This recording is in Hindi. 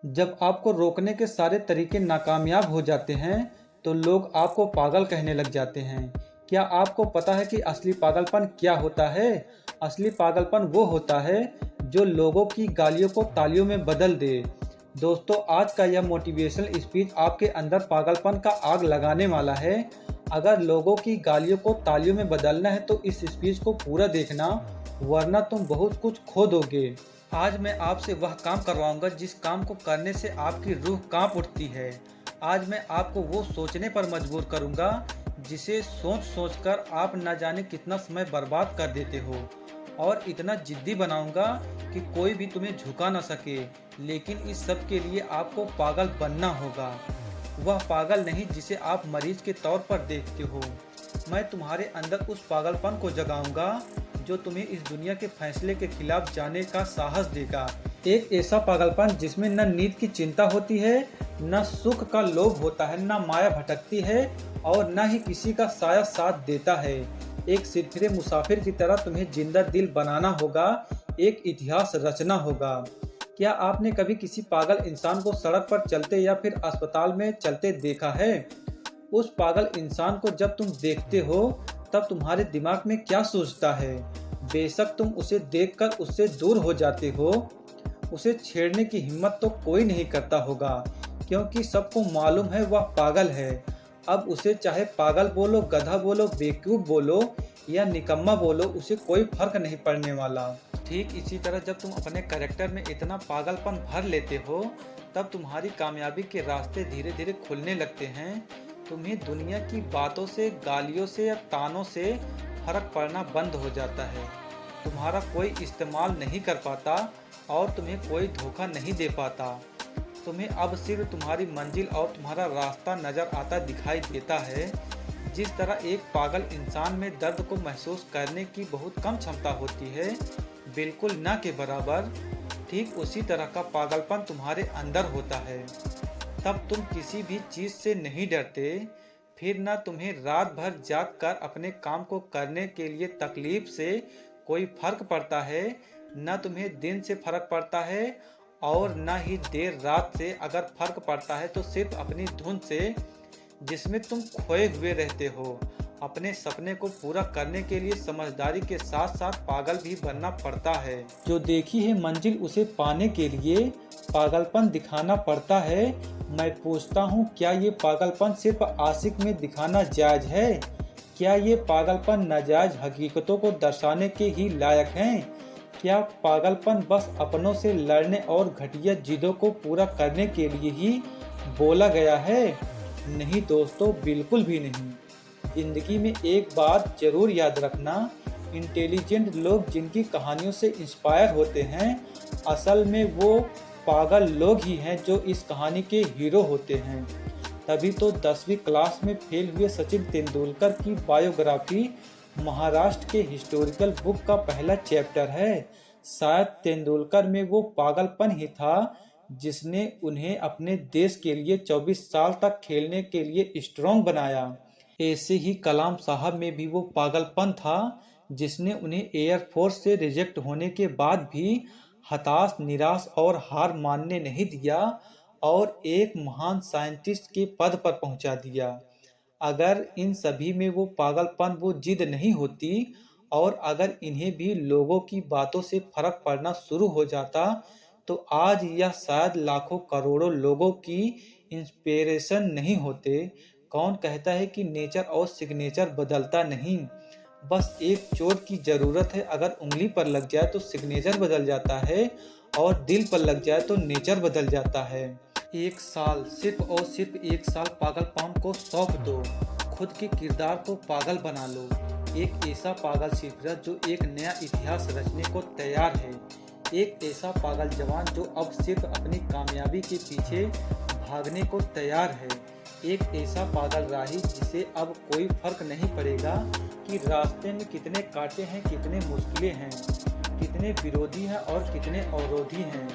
जब आपको रोकने के सारे तरीके नाकामयाब हो जाते हैं तो लोग आपको पागल कहने लग जाते हैं। क्या आपको पता है कि असली पागलपन क्या होता है? असली पागलपन वो होता है जो लोगों की गालियों को तालियों में बदल दे। दोस्तों, आज का यह मोटिवेशनल स्पीच आपके अंदर पागलपन का आग लगाने वाला है। अगर लोगों की गालियों को तालियों में बदलना है तो इस स्पीच को पूरा देखना, वरना तुम बहुत कुछ खो दोगे। आज मैं आपसे वह काम करवाऊंगा जिस काम को करने से आपकी रूह कांप उठती है। आज मैं आपको वो सोचने पर मजबूर करूंगा जिसे सोच सोच कर आप न जाने कितना समय बर्बाद कर देते हो, और इतना जिद्दी बनाऊंगा कि कोई भी तुम्हें झुका न सके। लेकिन इस सब के लिए आपको पागल बनना होगा। वह पागल नहीं जिसे आप मरीज के तौर पर देखते हो। मैं तुम्हारे अंदर उस पागलपन को जगाऊंगा जो तुम्हें इस दुनिया के फैसले के खिलाफ जाने का साहस देगा। एक ऐसा पागलपन जिसमें न नींद की चिंता होती है, न सुख का लोभ होता है, न माया भटकती है और न ही किसी का साया साथ देता है। एक सिरफिरे मुसाफिर की तरह तुम्हें जिंदा दिल बनाना होगा, एक इतिहास रचना होगा। क्या आपने कभी किसी पागल इंसान को सड़क पर चलते या फिर अस्पताल में चलते देखा है? उस पागल इंसान को जब तुम देखते हो तब तुम्हारे दिमाग में क्या सोचता है? बेशक तुम उसे देखकर उससे दूर हो जाते हो, उसे छेड़ने की हिम्मत तो कोई नहीं करता होगा, क्योंकि सबको मालूम है वह पागल है। अब उसे चाहे पागल बोलो, गधा बोलो, बेवकूफ बोलो या निकम्मा बोलो, उसे कोई फर्क नहीं पड़ने वाला। ठीक इसी तरह जब तुम अपने कैरेक्टर में इतना पागलपन भर लेते हो तब तुम्हारी कामयाबी के रास्ते धीरे धीरे खुलने लगते हैं। तुम्हें दुनिया की बातों से, गालियों से या तानों से फर्क पड़ना बंद हो जाता है। तुम्हारा कोई इस्तेमाल नहीं कर पाता और तुम्हें कोई धोखा नहीं दे पाता। तुम्हें अब सिर्फ तुम्हारी मंजिल और तुम्हारा रास्ता नज़र आता दिखाई देता है। जिस तरह एक पागल इंसान में दर्द को महसूस करने की बहुत कम क्षमता होती है, बिल्कुल न के बराबर, ठीक उसी तरह का पागलपन तुम्हारे अंदर होता है। तब तुम किसी भी चीज़ से नहीं डरते। फिर न तुम्हें रात भर जाग कर अपने काम को करने के लिए तकलीफ से कोई फर्क पड़ता है, न तुम्हें दिन से फर्क पड़ता है और न ही देर रात से। अगर फर्क पड़ता है तो सिर्फ अपनी धुन से जिसमें तुम खोए हुए रहते हो। अपने सपने को पूरा करने के लिए समझदारी के साथ साथ पागल भी बनना पड़ता है। जो देखी है मंजिल उसे पाने के लिए पागलपन दिखाना पड़ता है। मैं पूछता हूँ, क्या ये पागलपन सिर्फ आशिक में दिखाना जायज है? क्या ये पागलपन नाजायज हकीकतों को दर्शाने के ही लायक हैं? क्या पागलपन बस अपनों से लड़ने और घटिया जिदों को पूरा करने के लिए ही बोला गया है? नहीं दोस्तों, बिल्कुल भी नहीं। जिंदगी में एक बात जरूर याद रखना, इंटेलिजेंट लोग जिनकी कहानियों से इंस्पायर होते हैं, असल में वो पागल लोग ही हैं जो इस कहानी के हीरो होते हैं। तभी तो 10वीं क्लास में फेल हुए सचिन तेंदुलकर की बायोग्राफी महाराष्ट्र के हिस्टोरिकल बुक का पहला चैप्टर है। शायद तेंदुलकर में वो पागलपन ही था जिसने उन्हें अपने देश के लिए 24 साल तक खेलने के लिए स्ट्रॉन्ग बनाया। ऐसे ही कलाम साहब में भी वो पागलपन था जिसने उन्हें एयरफोर्स से रिजेक्ट होने के बाद भी हताश, निराश और हार मानने नहीं दिया और एक महान साइंटिस्ट के पद पर पहुंचा दिया। अगर इन सभी में वो पागलपन, वो जिद नहीं होती और अगर इन्हें भी लोगों की बातों से फर्क पड़ना शुरू हो जाता तो आज यह शायद लाखों करोड़ों लोगों की इंस्पिरेशन नहीं होते। कौन कहता है कि नेचर और सिग्नेचर बदलता नहीं? बस एक चोट की ज़रूरत है। अगर उंगली पर लग जाए तो सिग्नेचर बदल जाता है और दिल पर लग जाए तो नेचर बदल जाता है। एक साल, सिर्फ और सिर्फ एक साल पागलपन को सौंप दो। खुद के किरदार को पागल बना लो। एक ऐसा पागल सिरफिरा जो एक नया इतिहास रचने को तैयार है। एक ऐसा पागल जवान जो अब सिर्फ अपनी कामयाबी के पीछे भागने को तैयार है। एक ऐसा पागल राही जिसे अब कोई फर्क नहीं पड़ेगा कि रास्ते में कितने कांटे हैं, कितने मुश्किलें हैं, कितने विरोधी हैं और कितने अवरोधी हैं।